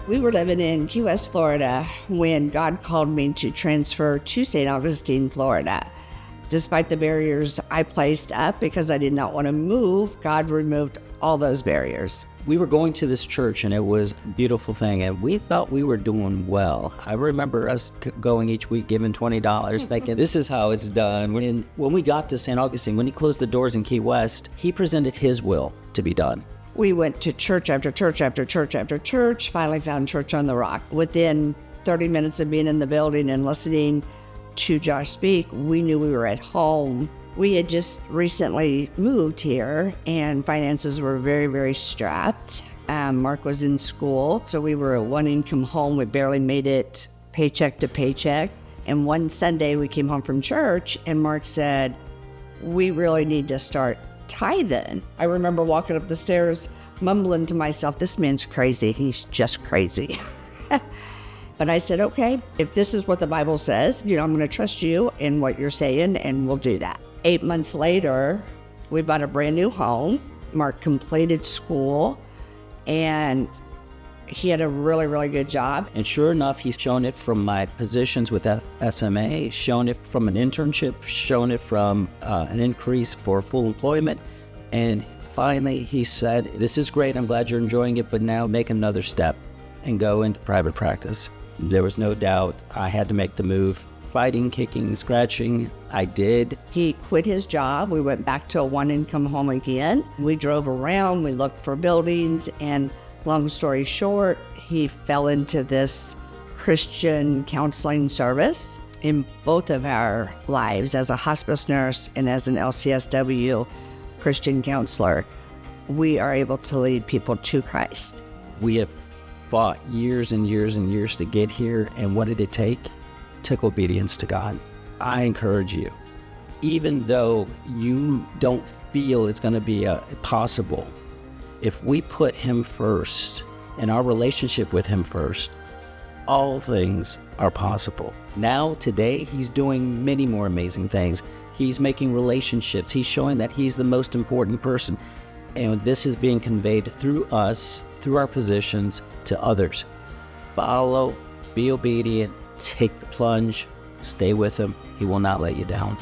We were living in Key West, Florida, when God called me to transfer to St. Augustine, Florida. Despite the barriers I placed up because I did not want to move, God removed all those barriers. We were going to this church, and it was a beautiful thing, and we thought we were doing well. I remember us going each week, giving $20, thinking, this is how it's done. When we got to St. Augustine, when he closed the doors in Key West, he presented his will to be done. We went to church after church after church after church, finally found Church on the Rock. Within 30 minutes of being in the building and listening to Josh speak, we knew we were at home. We had just recently moved here, and finances were very, very strapped. Mark was in school, so we were a one-income home. We barely made it paycheck to paycheck. And one Sunday we came home from church, and Mark said, we really need to start tithing. I remember walking up the stairs, mumbling to myself, this man's crazy. He's just crazy. But I said, okay, if this is what the Bible says, I'm going to trust you in what you're saying, and we'll do that. 8 months later, we bought a brand new home. Mark completed school, and he had a really, really good job. And sure enough, he's shown it from my positions with SMA, shown it from an internship, shown it from an increase for full employment. And finally, he said, this is great. I'm glad you're enjoying it, but now make another step and go into private practice. There was no doubt I had to make the move. Fighting, kicking, scratching, I did. He quit his job. We went back to a one-income home again. We drove around, we looked for buildings, and long story short, he fell into this Christian counseling service. In both of our lives, as a hospice nurse and as an LCSW Christian counselor, we are able to lead people to Christ. We have fought years and years and years to get here, and what did it take? It took obedience to God. I encourage you, even though you don't feel it's going to be possible, if we put him first and our relationship with him first, all things are possible. Now, today, he's doing many more amazing things. He's making relationships. He's showing that he's the most important person. And this is being conveyed through us, through our positions, to others. Follow, be obedient, take the plunge, stay with him. He will not let you down.